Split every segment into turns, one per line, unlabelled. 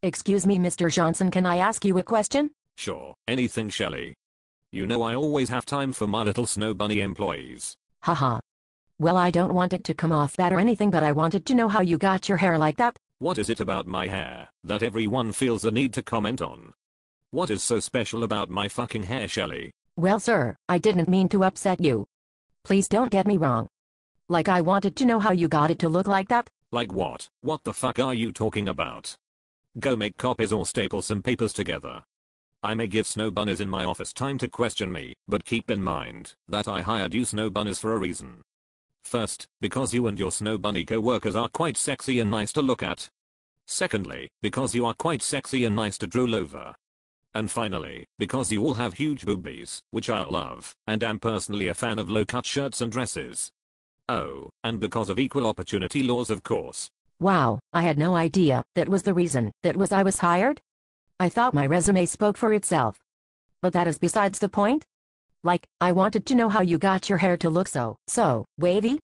Excuse me, Mr. Johnson, can I ask you a question?
Sure, anything, Shelly. You know I always have time for my little snow bunny employees.
Haha. Well, I don't want it to come off that or anything, but I wanted to know how you got your hair like that.
What is it about my hair that everyone feels the need to comment on? What is so special about my fucking hair, Shelly?
Well, sir, I didn't mean to upset you. Please don't get me wrong. Like, I wanted to know how you got it to look like that.
Like what? What the fuck are you talking about? Go make copies or staple some papers together. I may give snow bunnies in my office time to question me, but keep in mind that I hired you snow bunnies for a reason. First, because you and your snow bunny co-workers are quite sexy and nice to look at. Secondly, because you are quite sexy and nice to drool over. And finally, because you all have huge boobies, which I love, and am personally a fan of low-cut shirts and dresses. Oh, and because of equal opportunity laws, of course.
Wow, I had no idea that was the reason I was hired. I thought my resume spoke for itself. But that is besides the point. Like, I wanted to know how you got your hair to look so wavy.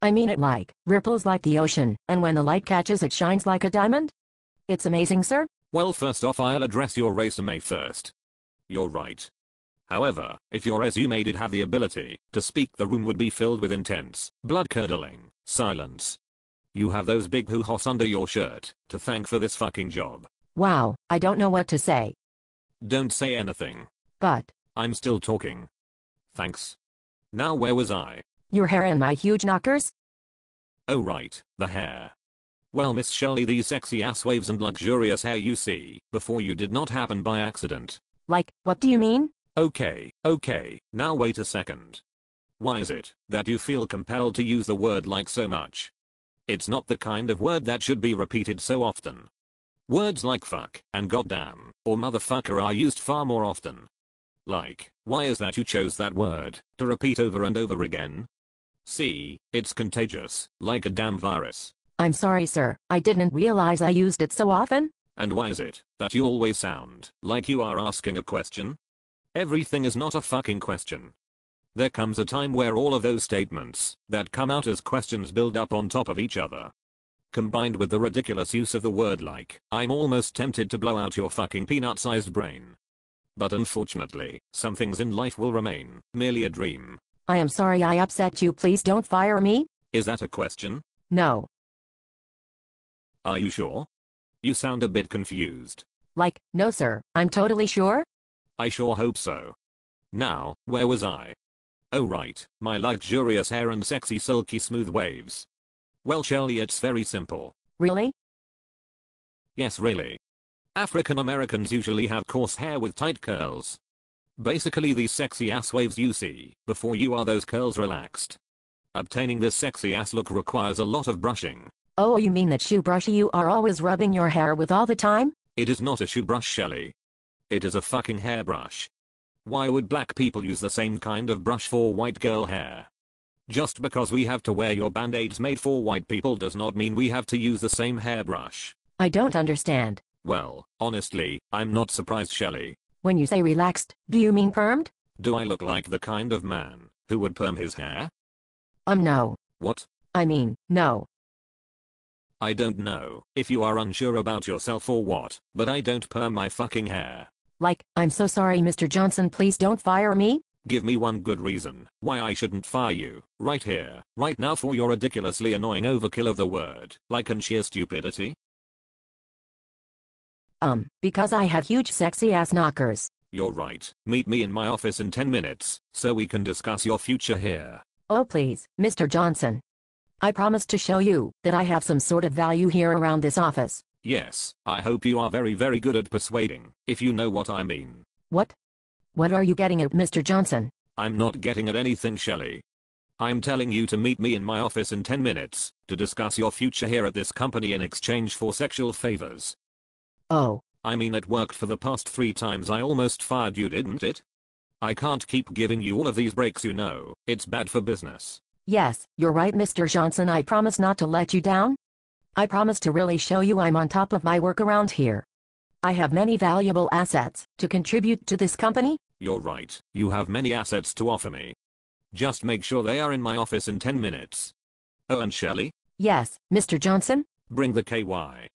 I mean, it like ripples like the ocean, and when the light catches it shines like a diamond. It's amazing, sir.
Well, first off, I'll address your resume first. You're right. However, if your resume did have the ability to speak, the room would be filled with intense, blood-curdling silence. You have those big hoo-hoos under your shirt to thank for this fucking job.
Wow, I don't know what to say.
Don't say anything.
But
I'm still talking. Thanks. Now where was I?
your hair and my huge knockers?
Oh right, the hair. Well, Miss Shirley, these sexy ass waves and luxurious hair you see before you did not happen by accident.
Like, what do you mean?
Okay, now wait a second. Why is it that you feel compelled to use the word like so much? It's not the kind of word that should be repeated so often. Words like fuck and goddamn or motherfucker are used far more often. Like, why is that you chose that word to repeat over and over again? See, it's contagious, like a damn virus.
I'm sorry, sir, I didn't realize I used it so often.
And why is it that you always sound like you are asking a question? Everything is not a fucking question. There comes a time where all of those statements that come out as questions build up on top of each other. Combined with the ridiculous use of the word like, I'm almost tempted to blow out your fucking peanut-sized brain. But unfortunately, some things in life will remain merely a dream.
I am sorry I upset you. Please don't fire me.
Is that a question?
No.
Are you sure? You sound a bit confused.
Like, no sir, I'm totally sure.
I sure hope so. Now, where was I? Oh right, my luxurious hair and sexy silky smooth waves. Well, Shirley, it's very simple.
Really?
Yes, really. African Americans usually have coarse hair with tight curls. Basically, these sexy ass waves you see before you are those curls relaxed. Obtaining this sexy ass look requires a lot of brushing.
Oh, you mean that shoe brush you are always rubbing your hair with all the time?
It is not a shoe brush, Shelley. It is a fucking hairbrush. Why would black people use the same kind of brush for white girl hair? Just because we have to wear your band-aids made for white people does not mean we have to use the same hairbrush.
I don't understand.
Well, honestly, I'm not surprised, Shelley.
When you say relaxed, do you mean permed?
Do I look like the kind of man who would perm his hair?
No.
What?
I mean, no.
I don't know if you are unsure about yourself or what, but I don't perm my fucking hair.
Like, I'm so sorry, Mr. Johnson, please don't fire me.
Give me one good reason why I shouldn't fire you, right here, right now, for your ridiculously annoying overkill of the word, like, and sheer stupidity.
Because I have huge sexy ass knockers.
You're right. Meet me in my office in 10 minutes, so we can discuss your future here.
Oh please, Mr. Johnson. I promise to show you that I have some sort of value here around this office.
Yes, I hope you are very, very good at persuading, if you know what I mean.
What? What are you getting at, Mr. Johnson?
I'm not getting at anything, Shelley. I'm telling you to meet me in my office in 10 minutes, to discuss your future here at this company in exchange for sexual favors.
Oh.
I mean, it worked for the past 3 times I almost fired you, didn't it? I can't keep giving you all of these breaks, you know. It's bad for business.
Yes, you're right, Mr. Johnson. I promise not to let you down. I promise to really show you I'm on top of my work around here. I have many valuable assets to contribute to this company.
You're right. You have many assets to offer me. Just make sure they are in my office in 10 minutes. Oh, and Shelley?
Yes, Mr. Johnson?
Bring the KY.